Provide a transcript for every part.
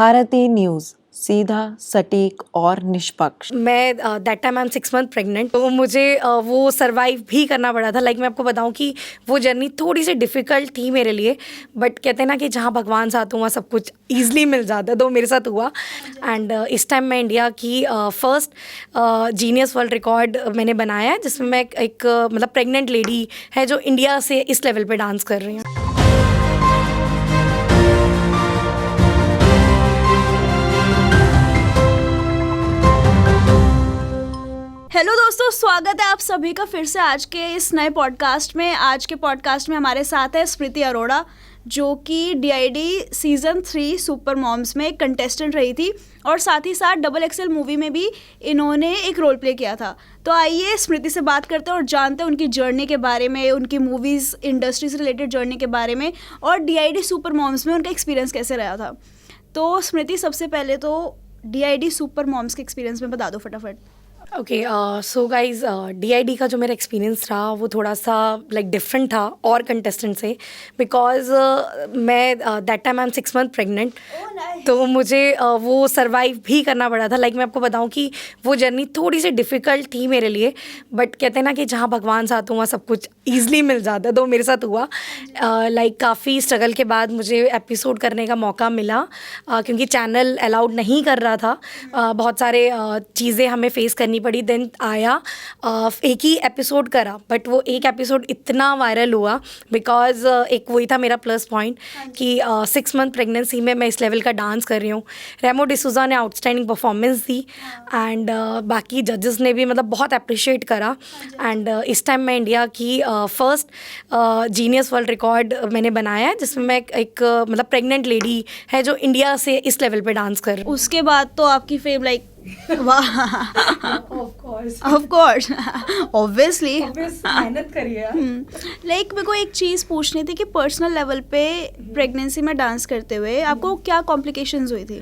Bharti news, सीधा, सटीक और निष्पक्ष। मैं that time I am 6 month pregnant, तो मुझे वो सर्वाइव भी करना पड़ा था। मैं आपको बताऊं कि वो जर्नी थोड़ी सी डिफ़िकल्ट थी मेरे लिए, बट कहते हैं ना कि जहाँ भगवान साथ हुआ सब कुछ ईजिली मिल जाता है, तो मेरे साथ हुआ। एंड इस टाइम मैं इंडिया की फर्स्ट जीनियस वर्ल्ड रिकॉर्ड मैंने बनाया है, जिसमें मैं एक मतलब प्रेग्नेंट लेडी है जो इंडिया से इस लेवल पे डांस कर रही हूँ। हेलो दोस्तों, स्वागत है आप सभी का फिर से आज के इस नए पॉडकास्ट में। आज के पॉडकास्ट में हमारे साथ है स्मृति अरोड़ा, जो कि डीआईडी सीज़न 3 सुपर मॉम्स में कंटेस्टेंट रही थी और साथ ही साथ XXL मूवी में भी इन्होंने एक रोल प्ले किया था। तो आइए स्मृति से बात करते हैं और जानते हैं उनकी जर्नी के बारे में, उनकी मूवीज़ इंडस्ट्री से रिलेटेड जर्नी के बारे में और डीआईडी सुपर मॉम्स में उनका एक्सपीरियंस कैसे रहा था। तो स्मृति, सबसे पहले तो डीआईडी सुपर मॉम्स के एक्सपीरियंस में बता दो फटाफट। ओके, सो गाइज, डीआईडी का जो मेरा एक्सपीरियंस रहा वो थोड़ा सा डिफरेंट था और कंटेस्टेंट से, बिकॉज मैं that time I am 6 month pregnant, तो मुझे वो सर्वाइव भी करना पड़ा था। मैं आपको बताऊं कि वो जर्नी थोड़ी सी डिफ़िकल्ट थी मेरे लिए, बट कहते हैं ना कि जहाँ भगवान साथ हुआ सब कुछ ईजिली मिल जाता है, तो मेरे साथ हुआ। काफ़ी स्ट्रगल के बाद मुझे एपिसोड करने का मौका मिला, क्योंकि चैनल अलाउड नहीं कर रहा था। बहुत सारे चीज़ें हमें फेस करनी पड़ी। देन आया, एक ही एपिसोड करा, बट वो एक एपिसोड इतना वायरल हुआ बिकॉज एक वही था मेरा प्लस पॉइंट कि 6 मंथ प्रेगनेंसी में मैं इस लेवल का डांस कर रही हूँ। रेमो डिसूजा ने आउटस्टैंडिंग परफॉर्मेंस दी एंड बाकी जजेस ने भी बहुत अप्रिशिएट करा। एंड इस टाइम मैं इंडिया की फर्स्ट जीनियस वर्ल्ड रिकॉर्ड मैंने बनाया है, जिसमें मैं एक प्रेग्नेंट लेडी है जो इंडिया से इस लेवल पे डांस कर रही हूँ। उसके बाद तो आपकी फेम वाह, ऑफ कोर्स ऑब्वियसली मेहनत करिए। मेरे को एक चीज़ पूछनी थी कि पर्सनल लेवल पे प्रेगनेंसी में डांस करते हुए आपको क्या कॉम्प्लिकेशंस हुई थी?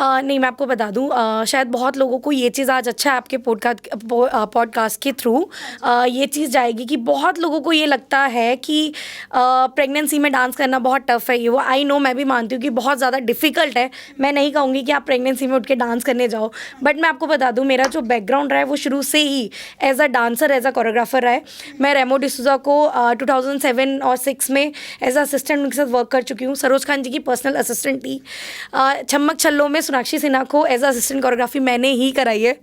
नहीं, मैं आपको बता दूं, शायद बहुत लोगों को ये चीज़ आज अच्छा है आपके पॉडकास्ट के थ्रू ये चीज़ जाएगी कि बहुत लोगों को ये लगता है कि प्रेगनेंसी में डांस करना बहुत टफ है। ये वो आई नो, मैं भी मानती हूँ कि बहुत ज़्यादा डिफ़िकल्ट है। मैं नहीं कहूँगी कि आप प्रेगनेंसी में उठ के डांस करने जाओ, बट मैं आपको बता दूँ मेरा जो बैकग्राउंड रहा है वो शुरू से ही as a dancer, as a choreographer रहा है। मैं रेमो डिसूजा को 2007 और 6 में एज अ असिस्टेंट उनके साथ वर्क कर चुकी हूँ। सरोज खान जी की पर्सनल असिस्टेंट थी। चम्मक छल्लो में सोनाक्षी सिन्हा को एज असिस्टेंट कोरियोग्राफी मैंने ही कराई है।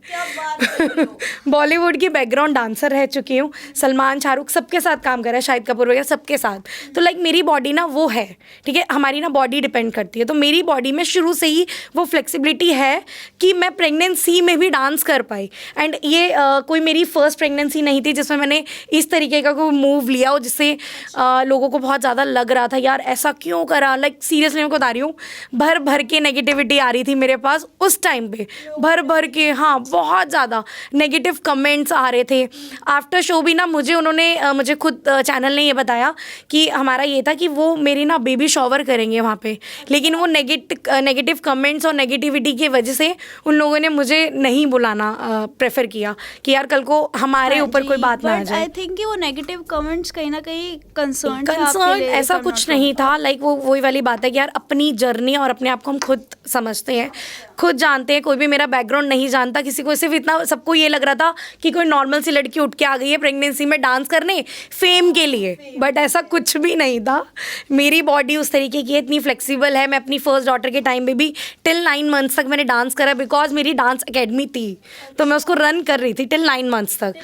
बॉलीवुड की बैकग्राउंड डांसर रह चुकी हूँ। सलमान, शाहरुख सबके साथ काम करा है, शाहिद कपूर वगैरह सबके साथ। तो मेरी बॉडी ना वो है, ठीक है, हमारी ना बॉडी डिपेंड करती है। तो मेरी बॉडी में शुरू से ही वो फ्लेक्सिबिलिटी है कि मैं प्रेगनेंसी में भी डांस कर पाई। एंड ये कोई मेरी फर्स्ट प्रेगनेंसी नहीं थी जिसमें मैंने इस तरीके का कोई मूव लिया हो जिससे लोगों को बहुत ज़्यादा लग रहा था यार ऐसा क्यों करा। सीरियसली मैं बता रही हूँ, भर भर के नेगेटिविटी आ रही थी मेरे पास उस टाइम पे, भर भर के, हाँ, बहुत ज़्यादा नेगेटिव कमेंट्स आ रहे थे। आफ्टर शो भी ना मुझे खुद चैनल ने ये बताया कि हमारा ये था कि वो मेरी ना बेबी शॉवर करेंगे वहाँ पे, लेकिन वो नेगेटिव कमेंट्स और नेगेटिविटी की वजह से उन लोगों ने मुझे नहीं बुलाना प्रेफर किया कि यार कल को हमारे ऊपर कोई बात ना आ जाए। आई थिंक कि वो नेगेटिव कमेंट्स कहीं ना कहीं कंसर्न ऐसा कुछ नहीं था। वो वही वाली बात है कि यार अपनी जर्नी और अपने आप को हम खुद समझते हैं, खुद जानते हैं। कोई भी मेरा बैकग्राउंड नहीं जानता, किसी को सिर्फ इतना, सबको ये लग रहा था कि कोई नॉर्मल सी लड़की उठ के आ गई है प्रेगनेंसी में डांस करने फेम के लिए, बट ऐसा कुछ भी नहीं था। मेरी बॉडी उस तरीके की है, इतनी फ्लेक्सिबल है। मैं अपनी फर्स्ट डॉटर के टाइम में भी टिल 9 मंथ्स तक मैंने डांस करा, बिकॉज मेरी डांस अकेडमी थी तो मैं उसको रन कर रही थी टिल 9 मंथ्स तक।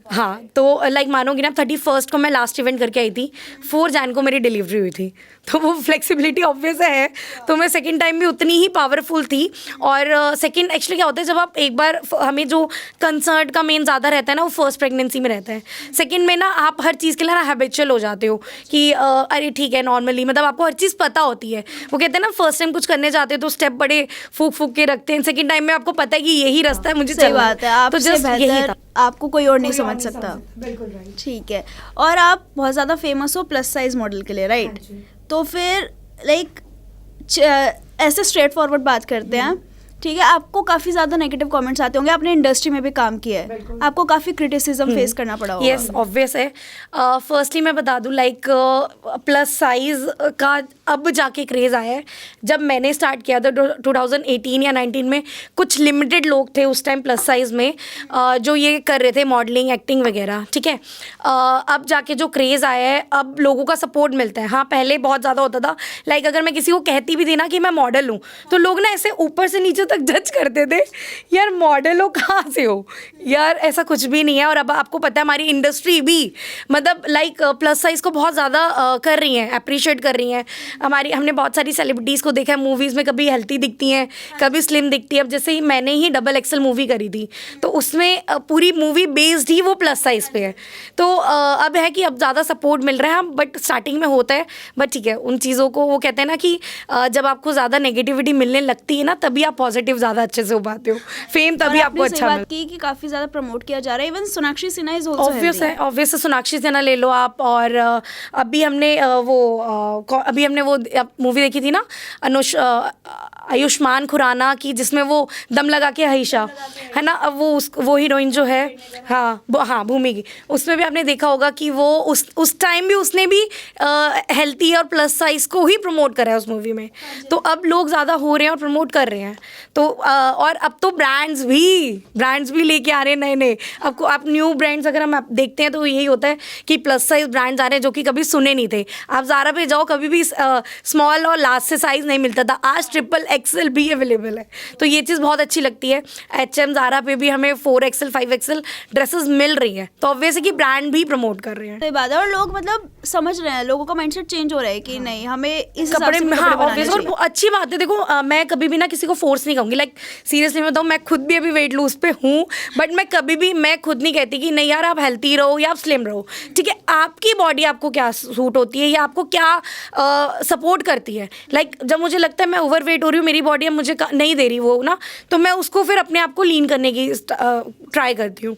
हाँ, तो मानोगी ना, 31 को मैं लास्ट इवेंट करके आई थी, 4 जैन को मेरी डिलीवरी हुई थी। तो वो फ्लेक्सिबिलिटी ऑब्वियस है। तो मैं सेकंड टाइम भी उतनी ही पावरफुल थी। और सेकंड एक्चुअली क्या होता है, जब आप एक बार, हमें जो कंसर्ट का मेन ज़्यादा रहता है ना वो फर्स्ट प्रेगनेंसी में रहता है। सेकंड में ना आप हर चीज़ के लिए ना हैबिचुअल हो जाते हो कि अरे ठीक है, नॉर्मली आपको हर चीज़ पता होती है। वो कहते हैं ना, फर्स्ट टाइम कुछ करने जाते हो तो स्टेप बड़े फूक के रखते हैं। सेकंड टाइम में आपको पता है कि यही रास्ता है, मुझे सही बात है, तो जस्ट यही था, आपको कोई और नहीं समझ सकता। बिल्कुल राइट, ठीक है। और आप बहुत ज़्यादा फेमस हो प्लस साइज मॉडल के लिए, राइट? तो फिर ऐसे स्ट्रेट फॉरवर्ड बात करते हैं, ठीक है, आपको काफ़ी ज़्यादा नेगेटिव कमेंट्स आते होंगे, आपने इंडस्ट्री में भी काम किया है, आपको काफ़ी क्रिटिसिज्म फेस करना पड़ा होगा। यस ऑब्वियस है। फर्स्टली मैं बता दूं लाइक प्लस साइज़ का अब जाके क्रेज़ आया है। जब मैंने स्टार्ट किया था 2018 या 19 में कुछ लिमिटेड लोग थे उस टाइम प्लस साइज़ में जो ये कर रहे थे मॉडलिंग एक्टिंग वगैरह, ठीक है। अब जाके जो क्रेज़ आया है अब लोगों का सपोर्ट मिलता है। हाँ पहले बहुत ज़्यादा होता था, लाइक अगर मैं किसी को कहती भी थी ना कि मैं मॉडल हूँ तो लोग ना ऐसे ऊपर से नीचे तक जज करते थे, यार मॉडल हो कहाँ से हो यार, ऐसा कुछ भी नहीं है। और अब आपको पता है हमारी इंडस्ट्री भी मतलब लाइक प्लस साइज़ को बहुत ज़्यादा कर रही हैं, अप्रिशिएट कर रही हैं। हमने बहुत सारी सेलिब्रिटीज़ को देखा है मूवीज़ में, कभी हेल्थी दिखती हैं कभी स्लिम दिखती है। अब जैसे ही मैंने ही XXL मूवी करी थी तो उसमें पूरी मूवी बेस्ड ही वो प्लस साइज़ पे है। तो अब है कि अब ज़्यादा सपोर्ट मिल रहा है, बट स्टार्टिंग में होता है, बट ठीक है उन चीज़ों को वो कहते हैं ना कि जब आपको ज़्यादा नेगेटिविटी मिलने लगती है ना तभी आप पॉजिटिव ज़्यादा अच्छे से हो पाते हो, फेम तभी आपको अच्छा बात की कि काफ़ी ज़्यादा प्रमोट किया जा रहा है। Even Sonakshi Sinha is also obvious है, ऑब्वियस है। सोनाक्षी सिन्हा ले लो आप, और अभी हमने वो मूवी देखी थी ना आयुष्मान खुराना की जिसमें वो दम लगा के हईशा है ना, अब वो हीरोइन जो है हाँ भूमि की, उसमें भी आपने देखा होगा कि वो उस टाइम भी उसने भी हेल्थी और प्लस साइज़ को ही प्रमोट करा है उस मूवी में। तो अब लोग ज़्यादा हो रहे हैं और प्रमोट कर रहे हैं। तो और अब तो ब्रांड्स भी लेके आ रहे हैं नए नए। आपको आप न्यू ब्रांड्स अगर हम देखते हैं तो यही होता है कि प्लस साइज ब्रांड्स आ रहे हैं जो कि कभी सुने नहीं थे। आप ज़ारा पे जाओ कभी भी स्मॉल और लार्ज से साइज़ नहीं मिलता था, आज XXL भी अवेलेबल है। तो ये चीज़ बहुत अच्छी लगती है। H&M ज़ारा पे भी हमें 4XL 5XL ड्रेसेस मिल रही है, तो ऑब्वियस है कि ब्रांड भी प्रमोट कर रहे हैं। सही बात है, और लोग मतलब समझ रहे हैं, लोगों का माइंडसेट चेंज हो रहा है कि नहीं हमें इस कपड़े हाँ ऑब्वियस, और अच्छी बात है। देखो मैं कभी भी ना किसी को फोर्स नहीं कहूँगी, लाइक सीरियसली मैं बताऊँ मैं खुद भी अभी वेट लूज पे हूँ, बट मैं कभी भी मैं खुद नहीं कहती कि नहीं यार आप हेल्थी रहो या आप स्लिम रहो, ठीक है। आपकी बॉडी आपको क्या सूट होती है या आपको क्या सपोर्ट करती है। लाइक जब मुझे लगता है मैं ओवर वेट हो रही हूँ, मेरी बॉडी अब मुझे नहीं दे रही वो ना, तो मैं उसको फिर अपने आप को लीन करने की ट्राई करती हूँ।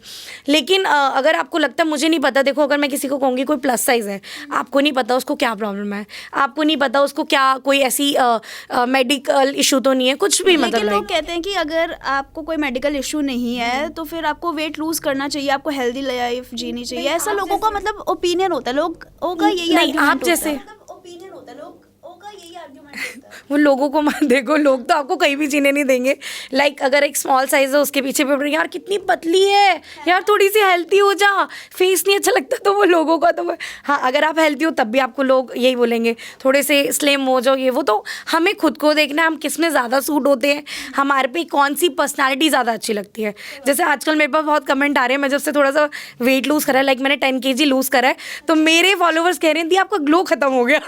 लेकिन अगर आपको लगता है, मुझे नहीं पता, देखो अगर मैं किसी को कहूँगी कोई प्लस साइज़ है, आपको नहीं पता उसको क्या प्रॉब्लम है, आपको नहीं पता उसको क्या कोई ऐसी मेडिकल इशू तो नहीं है, कुछ भी मतलब। लेकिन लोग कहते हैं कि अगर आपको कोई मेडिकल इशू नहीं है तो फिर आपको वेट लूज करना चाहिए, आपको हेल्दी लाइफ जीनी चाहिए, ऐसा लोगों का मतलब ओपिनियन होता है। लोगों का यही नहीं आप जैसे ओपिनियन होता है, लोगों का यही आर्गुमेंट होता है। वो लोगों को मत देखो, लोग तो आपको कहीं भी जीने नहीं देंगे। लाइक अगर एक स्मॉल साइज है उसके पीछे भी यार कितनी पतली है यार, थोड़ी सी हेल्थी हो जा, फेस नहीं अच्छा लगता, तो वो लोगों का तो हाँ अगर आप हेल्थी हो तब भी आपको लोग यही बोलेंगे, थोड़े से स्लिम हो जाओ ये वो। तो हमें खुद को देखना है हम किस में ज़्यादा सूट होते हैं, हमारे पे कौन सी पर्सनैलिटी ज़्यादा अच्छी लगती है। जैसे आजकल मेरे पास बहुत कमेंट आ रहे हैं, मैं जब से थोड़ा सा वेट लूज़ करा है, लाइक मैंने 10 kg लूज़ करा है, तो मेरे फॉलोवर्स कह रहे हैं दी आपका ग्लो खत्म हो गया।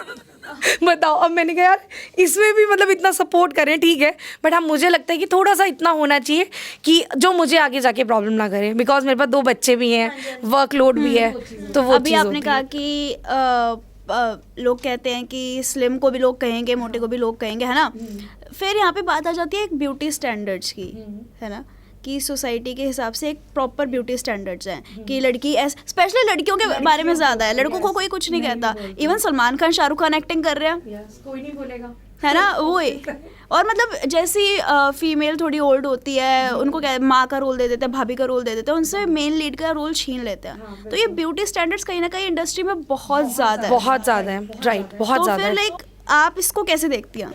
बताओ, अब मैंने कहा यार इसमें भी मतलब इतना सपोर्ट करें ठीक है, बट हाँ मुझे लगता है कि थोड़ा सा इतना होना चाहिए कि जो मुझे आगे जाके प्रॉब्लम ना करे, बिकॉज मेरे पास 2 बच्चे भी हैं, वर्कलोड भी है, तो वो अभी आपने कहा कि लोग कहते हैं कि स्लिम को भी लोग कहेंगे, मोटे को भी लोग कहेंगे, है ना। फिर यहाँ पे बात आ जाती है एक ब्यूटी स्टैंडर्ड्स की, है ना, कि सोसाइटी के हिसाब से एक प्रॉपर ब्यूटी स्टैंडर्ड्स हैं कि लड़की स्पेशली लड़कियों के बारे में ज़्यादा है, लड़कों को कोई कुछ नहीं कहता। इवन सलमान खान शाहरुख खान एक्टिंग कर रहे हैं, कोई नहीं बोलेगा, है ना, वो और मतलब जैसी फीमेल थोड़ी ओल्ड होती है उनको क्या माँ का रोल दे देते हैं, भाभी का रोल दे देते हैं, उनसे मेन लीड का रोल छीन लेते हैं। तो ये ब्यूटी स्टैंडर्ड्स कहीं ना कहीं इंडस्ट्री में बहुत ज़्यादा है, राइट, बहुत ज़्यादा है। लाइक आप इसको कैसे देखती हैं?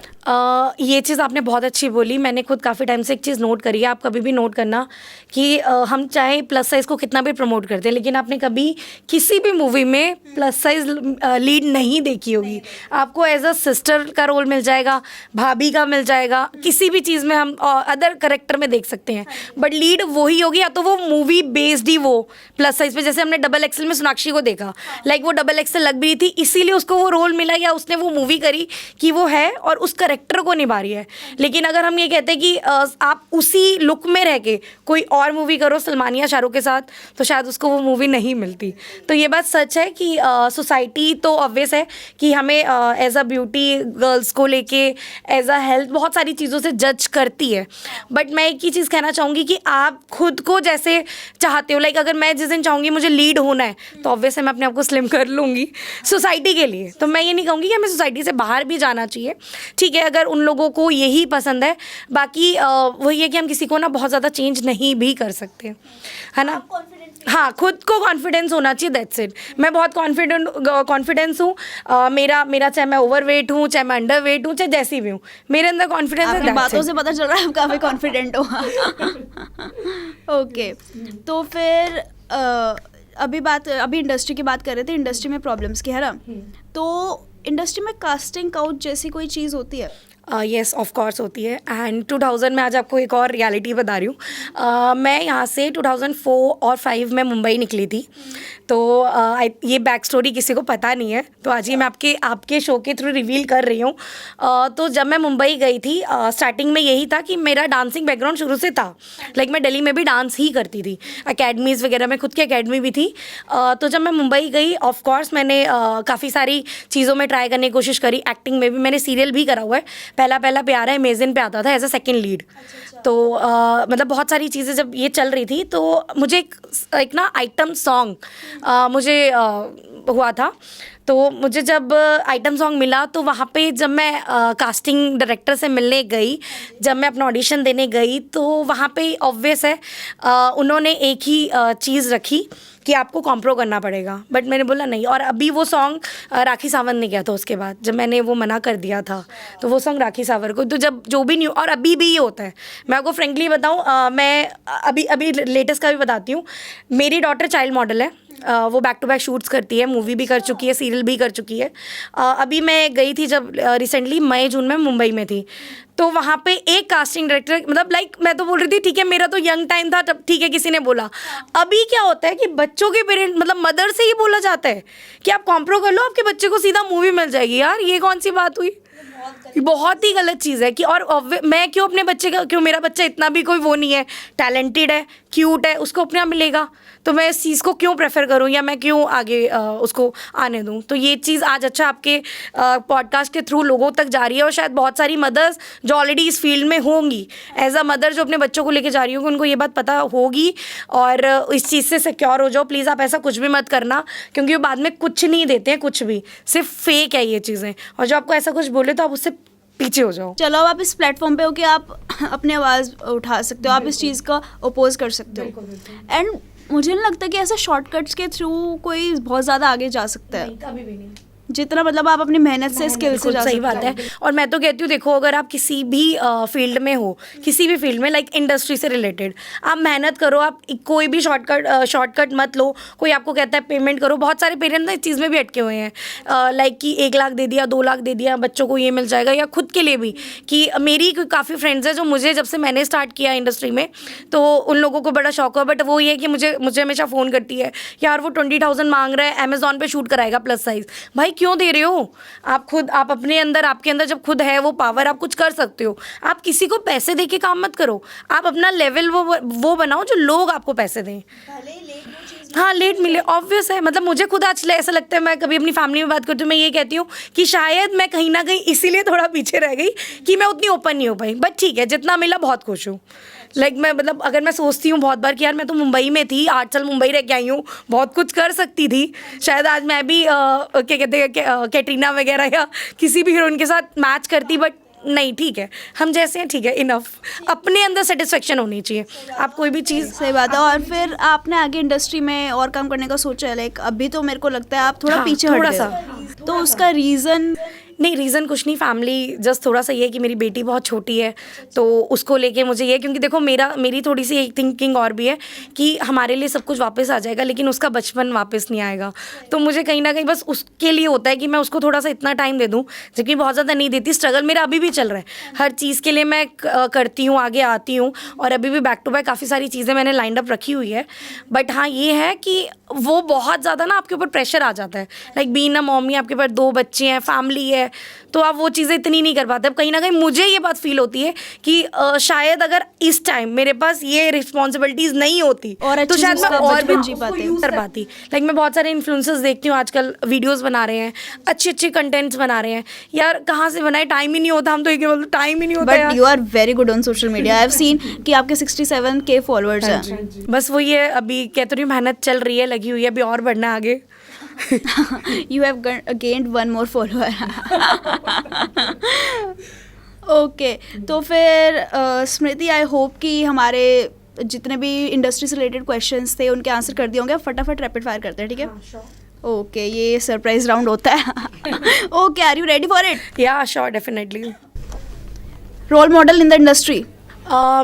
ये चीज़ आपने बहुत अच्छी बोली। मैंने खुद काफ़ी टाइम से एक चीज़ नोट करी है, आप कभी भी नोट करना कि हम चाहे प्लस साइज़ को कितना भी प्रमोट करते हैं, लेकिन आपने कभी किसी भी मूवी में प्लस साइज़ लीड नहीं देखी होगी। आपको एज अ सिस्टर का रोल मिल जाएगा, भाभी का मिल जाएगा, किसी भी चीज़ में हम अदर करेक्टर में देख सकते हैं, बट लीड वही होगी, या तो वो मूवी बेस्ड ही वो प्लस साइज़ पे। जैसे हमने XXL में सोनाक्षी को देखा, लाइक वो XXL लग भी रही थी इसीलिए उसको वो रोल मिला, या उसने वो मूवी करी कि वो है और उस करेक्टर को निभा रही है। लेकिन अगर हम ये कहते हैं कि आप उसी लुक में रह के कोई और मूवी करो सलमान या शाहरुख के साथ, तो शायद उसको वो मूवी नहीं मिलती। तो ये बात सच है कि सोसाइटी तो ऑब्वियस है कि हमें एज अ ब्यूटी गर्ल्स को लेके एज अ हेल्थ बहुत सारी चीज़ों से जज करती है। बट मैं एक ही चीज़ कहना चाहूँगी कि आप खुद को जैसे चाहते हो, लाइक अगर मैं जिस दिन चाहूँगी मुझे लीड होना है तो ऑब्वियस है मैं अपने आप को स्लिम कर लूँगी सोसाइटी के लिए। तो मैं ये नहीं कहूँगी कि हमें सोसाइटी से बाहर बाहर भी जाना चाहिए, ठीक है, अगर उन लोगों को यही पसंद है। बाकी वही है कि हम किसी को ना बहुत ज़्यादा चेंज नहीं भी कर सकते, है ना। हाँ, खुद को कॉन्फिडेंस होना चाहिए, दैट्स इट। मैं बहुत कॉन्फिडेंस हूँ। मेरा चाहे मैं ओवरवेट हूँ, चाहे मैं अंडरवेट हूँ, चाहे जैसी भी हूँ, मेरे अंदर कॉन्फिडेंस है। आपकी बातों से पता चल रहा है आप काफ़ी कॉन्फिडेंट हो। ओके, तो फिर अभी इंडस्ट्री की बात कर रहे थे, इंडस्ट्री में प्रॉब्लम्स की, है ना। तो इंडस्ट्री में कास्टिंग काउच जैसी कोई चीज़ होती है? येस, ऑफ कोर्स होती है। एंड 2000 में आज आपको एक और रियलिटी बता रही हूँ। मैं यहाँ से 2004 और 5 में मुंबई निकली थी। तो ये बैक स्टोरी किसी को पता नहीं है, तो आज ये मैं आपके शो के थ्रू रिवील कर रही हूँ। तो जब मैं मुंबई गई थी, स्टार्टिंग में यही था कि मेरा डांसिंग बैकग्राउंड शुरू से था। लाइक मैं दिल्ली में भी डांस ही करती थी, अकेडमीज़ वगैरह में, खुद की अकेडमी भी थी। तो जब मैं मुंबई गई, ऑफ कोर्स मैंने काफ़ी सारी चीज़ों में ट्राई करने की कोशिश करी। एक्टिंग में भी मैंने सीरियल भी करा हुआ है। पहला प्यार है अमेज़न पे आता था एज अ सेकेंड लीड। तो मतलब बहुत सारी चीज़ें जब ये चल रही थी, तो मुझे एक ना आइटम सॉन्ग मुझे हुआ था। तो मुझे जब आइटम सॉन्ग मिला, तो वहाँ पे जब मैं कास्टिंग डायरेक्टर से मिलने गई, जब मैं अपना ऑडिशन देने गई, तो वहाँ पे ऑब्वियस है उन्होंने एक ही चीज़ रखी कि आपको कॉम्प्रो करना पड़ेगा। बट मैंने बोला नहीं। और अभी वो सॉन्ग राखी सावंत ने किया था उसके बाद, जब मैंने वो मना कर दिया था, तो वो सॉन्ग राखी सावंत को, तो जब जो भी न्यू, और अभी भी ये होता है। मैं आपको फ्रेंकली बताऊँ, मैं अभी लेटेस्ट का भी बताती हूँ। मेरी डॉटर चाइल्ड मॉडल है, वो बैक टू बैक शूट्स करती है, मूवी भी कर चुकी है, सीरियल भी कर चुकी है। अभी मैं गई थी जब रिसेंटली मई जून में मुंबई में थी, तो वहाँ पे एक कास्टिंग डायरेक्टर, मतलब लाइक मैं तो बोल रही थी ठीक है, मेरा तो यंग टाइम था तब, ठीक है, किसी ने बोला। अभी क्या होता है कि बच्चों के पेरेंट, मतलब मदर से ही बोला जाता है कि आप कॉम्प्रो कर लो, आपके बच्चे को सीधा मूवी मिल जाएगी। यार ये कौन सी बात हुई? बहुत ही गलत चीज़ है कि, और मैं क्यों अपने बच्चे का, क्यों, मेरा बच्चा इतना भी कोई वो नहीं है, टैलेंटेड है, क्यूट है, उसको अपने आप मिलेगा, तो मैं इस चीज़ को क्यों प्रेफर करूं, या मैं क्यों आगे उसको आने दूं। तो ये चीज़ आज अच्छा आपके पॉडकास्ट के थ्रू लोगों तक जा रही है, और शायद बहुत सारी मदर्स जो ऑलरेडी इस फील्ड में होंगी, एज अ मदर जो अपने बच्चों को लेके जा रही होंगी, उनको ये बात पता होगी, और इस चीज़ से सिक्योर हो जाओ। प्लीज़ आप ऐसा कुछ भी मत करना, क्योंकि वो बाद में कुछ नहीं देते हैं, कुछ भी, सिर्फ फेक है ये चीज़ें। और जो आपको ऐसा कुछ बोले तो आप उससे पीछे हो जाओ। चलो, अब आप इस प्लेटफॉर्म पे हो कि आप अपनी आवाज़ उठा सकते हो, आप इस चीज़ का अपोज कर सकते हो। एंड मुझे नहीं लगता कि ऐसे शॉर्टकट्स के थ्रू कोई बहुत ज़्यादा आगे जा सकता है। कभी भी नहीं। जितना मतलब आप अपनी मेहनत से, स्किल से जा सकते हो। सही बात है। और मैं तो कहती हूँ, देखो, अगर आप किसी भी फील्ड में हो, किसी भी फील्ड में, लाइक इंडस्ट्री से रिलेटेड, आप मेहनत करो, आप कोई भी शॉर्टकट मत लो। कोई आपको कहता है पेमेंट करो, बहुत सारे पेरेंट्स इस चीज़ में भी अटके हुए हैं, लाइक कि 1 लाख दे दिया, 2 लाख दे दिया, बच्चों को ये मिल जाएगा, या खुद के लिए भी। कि मेरी काफ़ी फ्रेंड्स हैं जो मुझे, जब से मैंने स्टार्ट किया इंडस्ट्री में, तो उन लोगों को बड़ा शौक हुआ। बट वो ये कि मुझे हमेशा फ़ोन करती है, यार वो 20,000 मांग रहा है, अमेज़ॉन पे शूट कराएगा प्लस साइज़। भाई क्यों दे रहे हो? आप अपने अंदर, आपके अंदर जब खुद है वो पावर, आप कुछ कर सकते हो। आप किसी को पैसे दे के काम मत करो, आप अपना लेवल वो बनाओ जो लोग आपको पैसे दें। हाँ, लेट मिले, ऑब्वियस है। मतलब मुझे खुद आज ऐसा लगता है, मैं कभी अपनी फैमिली में बात करती हूँ, मैं ये कहती हूँ कि शायद मैं कहीं ना कहीं इसीलिए थोड़ा पीछे रह गई कि मैं उतनी ओपन नहीं हो पाई। बट ठीक है, जितना मिला बहुत खुश हूँ। लाइक मैं, मतलब अगर मैं सोचती हूँ बहुत बार कि यार मैं तो मुंबई में थी, 8 साल मुंबई रह के आई हूँ, बहुत कुछ कर सकती थी। शायद आज मैं भी क्या कहते हैं, कैटरीना वगैरह या किसी भी हीरोइन के साथ मैच करती। बट नहीं, ठीक है, हम जैसे हैं, ठीक है, इनफ। अपने अंदर सेटिस्फेक्शन होनी चाहिए, आप कोई भी चीज़। सही बात है। और फिर आपने आगे इंडस्ट्री में और काम करने का सोचा है? लाइक अभी तो मेरे को लगता है आप थोड़ा पीछे हट गए हो। तो उसका रीज़न? नहीं, रीज़न कुछ नहीं, फैमिली जस्ट थोड़ा सा ये कि मेरी बेटी बहुत छोटी है, तो उसको लेके मुझे ये, क्योंकि देखो मेरी थोड़ी सी एक थिंकिंग और भी है कि हमारे लिए सब कुछ वापस आ जाएगा, लेकिन उसका बचपन वापस नहीं आएगा। तो मुझे कहीं ना कहीं बस उसके लिए होता है कि मैं उसको थोड़ा सा इतना टाइम दे दूँ, जबकि बहुत ज़्यादा नहीं देती। स्ट्रगल मेरा अभी भी चल रहा है, हर चीज़ के लिए मैं करती हूँ, आगे आती हूँ, और अभी भी बैक टू बैक काफ़ी सारी चीज़ें मैंने लाइंड अप रखी हुई है। बट हाँ, ये है कि वो बहुत ज़्यादा ना आपके ऊपर प्रेशर आ जाता है। लाइक बीइंग अ मॉमी, आपके पास 2 बच्चे हैं, फैमिली है, तो आप वो चीज़ें इतनी नहीं कर पाते। अब कहीं ना कहीं मुझे ये बात फील होती है कि शायद अगर इस टाइम मेरे पास ये रिस्पॉन्सिबिलिटीज़ नहीं होती, और तो शायद मैं और भी जी कर पाती। लाइक मैं बहुत सारे इन्फ्लुएंसर्स देखती हूँ आजकल, वीडियोस बना रहे हैं, अच्छे कंटेंट्स बना रहे हैं। यार कहाँ से बनाए, टाइम ही नहीं होता। हम तो ये बोलते, टाइम ही नहीं होता। But you are very good on social media. I have seen कि आपके 67K फॉलोअर्स हैं। बस वो ये अभी कहते रही, मेहनत चल रही है, लगी हुई है, अभी और बढ़ना है आगे। You have gained one more follower. Okay तो फिर स्मृति, आई होप कि हमारे जितने भी इंडस्ट्री से रिलेटेड क्वेश्चंस थे उनके आंसर कर दिए होंगे. फटाफट रैपिड फायर करते हैं, ठीक है? ओके, ये सरप्राइज राउंड होता है. Okay, are you ready for it? Yeah sure, definitely. Role model in the industry?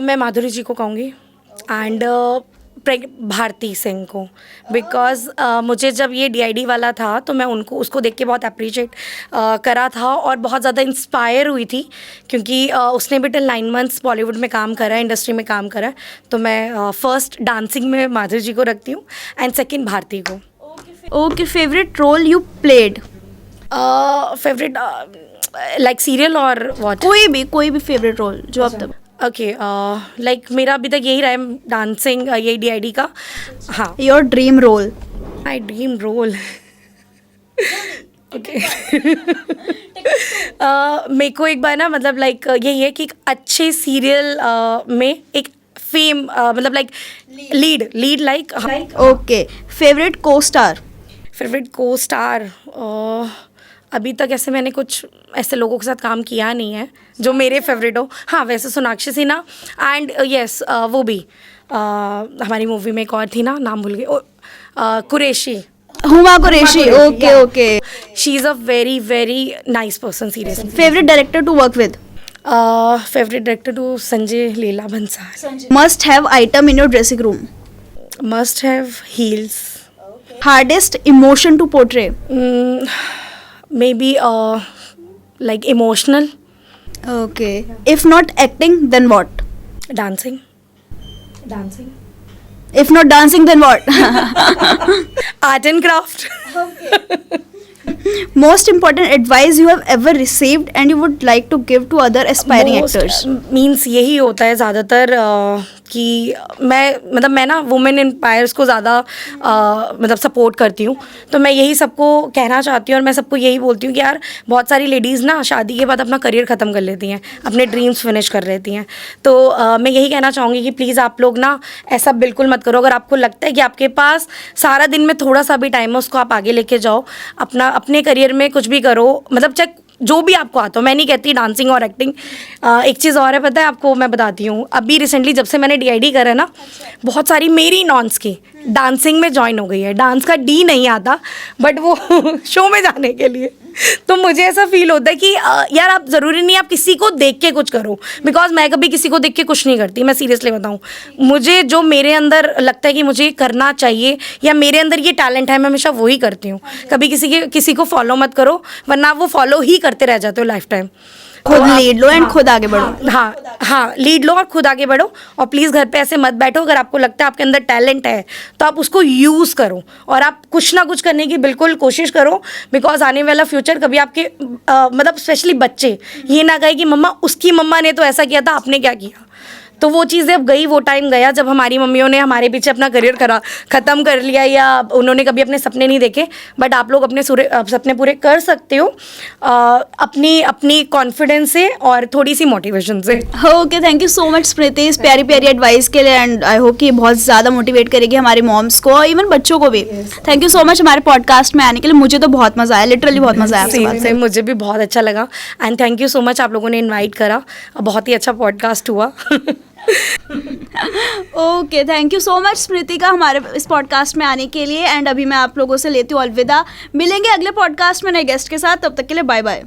मैं माधुरी जी को कहूँगी एंड भारती सिंह को, बिकॉज मुझे जब ये DID वाला था तो मैं उसको देख के बहुत अप्रिशिएट करा था और बहुत ज़्यादा इंस्पायर हुई थी, क्योंकि उसने भी टिल 9 months बॉलीवुड में काम करा है, इंडस्ट्री में काम करा है. तो मैं फर्स्ट डांसिंग में माधुरी जी को रखती हूँ एंड सेकेंड भारती को. Okay, favourite role you played? Favourite like serial और व्हाट? कोई भी फेवरेट रोल जो अब तक. ओके, लाइक मेरा अभी तक यही रहा है डांसिंग, यही DID का. हाँ. Your dream role? My dream role, okay. मेरे को एक बार ना, मतलब लाइक यही है कि एक अच्छे सीरियल में एक फेम, मतलब like lead like. Okay, favourite को स्टार? फेवरेट को स्टार, अभी तक ऐसे मैंने कुछ ऐसे लोगों के साथ काम किया नहीं है जो मेरे फेवरेट हो. हाँ, वैसे सोनाक्षी सिन्हा एंड यस वो भी हमारी मूवी में एक और थी ना, नाम भूल गई, Qureshi. Huma Qureshi. Okay. She is a very very nice person, seriously. Favourite director to work with? Favourite director to Sanjay Leela Bhansali. Must have item in your dressing room? Must have heels. Hardest emotion to portray? Maybe like emotional. Okay. If not acting, then what? Dancing. If not dancing, then what? Art and craft. Most important advice you have ever received and you would like to give to other aspiring actors? Means यही होता है ज़्यादातर कि मैं ना women empires को ज़्यादा मतलब सपोर्ट करती हूँ. तो मैं यही सबको कहना चाहती हूँ और मैं सबको यही बोलती हूँ कि यार बहुत सारी लेडीज़ ना शादी के बाद अपना करियर ख़त्म कर लेती हैं, अपने ड्रीम्स फिनिश कर लेती हैं. तो मैं यही कहना चाहूँगी कि प्लीज़ आप लोग ना ऐसा बिल्कुल मत करो. अगर आपको लगता है कि आपके पास सारा दिन में थोड़ा सा भी टाइम है, उसको आप आगे लेके जाओ. अपने करियर में कुछ भी करो, मतलब चाहे जो भी आपको आता हो. मैं नहीं कहती डांसिंग और एक्टिंग. एक चीज़ और है, पता है आपको, मैं बताती हूँ. अभी रिसेंटली जब से मैंने DID करा ना, बहुत सारी मेरी नॉन्स की डांसिंग में ज्वाइन हो गई है. डांस का D नहीं आता, बट वो शो में जाने के लिए. तो मुझे ऐसा फील होता है कि यार आप ज़रूरी नहीं आप किसी को देख के कुछ करो, बिकॉज मैं कभी किसी को देख के कुछ नहीं करती. मैं सीरियसली बताऊँ, मुझे जो मेरे अंदर लगता है कि मुझे करना चाहिए या मेरे अंदर ये टैलेंट है, मैं हमेशा वही करती हूँ. कभी किसी को फॉलो मत करो, वरना वो फॉलो ही करते रह जाते हो लाइफ टाइम. खुद लीड लो एंड खुद आगे बढ़ो. हाँ, लीड लो और खुद आगे बढ़ो. और प्लीज़ घर पे ऐसे मत बैठो. अगर आपको लगता है आपके अंदर टैलेंट है तो आप उसको यूज़ करो और आप कुछ ना कुछ करने की बिल्कुल कोशिश करो. बिकॉज आने वाला फ्यूचर कभी आपके मतलब स्पेशली बच्चे ये ना कहे कि मम्मा उसकी मम्मा ने तो ऐसा किया था, आपने क्या किया. तो वो चीज़ें अब गई, वो टाइम गया जब हमारी मम्मियों ने हमारे पीछे अपना करियर ख़त्म कर लिया या उन्होंने कभी अपने सपने नहीं देखे. बट आप लोग अपने सपने पूरे कर सकते हो अपनी कॉन्फिडेंस से और थोड़ी सी मोटिवेशन से. Okay, thank you so much Smriti इस प्यारी प्यारी एडवाइस के लिए. एंड आई होप कि ये बहुत ज़्यादा मोटिवेट करेगी हमारी मॉम्स को और इवन बच्चों को भी. थैंक यू सो मच हमारे पॉडकास्ट में आने के लिए. मुझे तो बहुत मज़ा आया, लिटरली बहुत मज़ा आया. मुझे भी बहुत अच्छा लगा and thank you so much आप लोगों ने इन्वाइट करा. बहुत ही अच्छा पॉडकास्ट हुआ. Okay, thank you so much Smriti का हमारे इस पॉडकास्ट में आने के लिए. एंड अभी मैं आप लोगों से लेती हूँ अलविदा. मिलेंगे अगले पॉडकास्ट में नए गेस्ट के साथ. तब तक के लिए बाय बाय.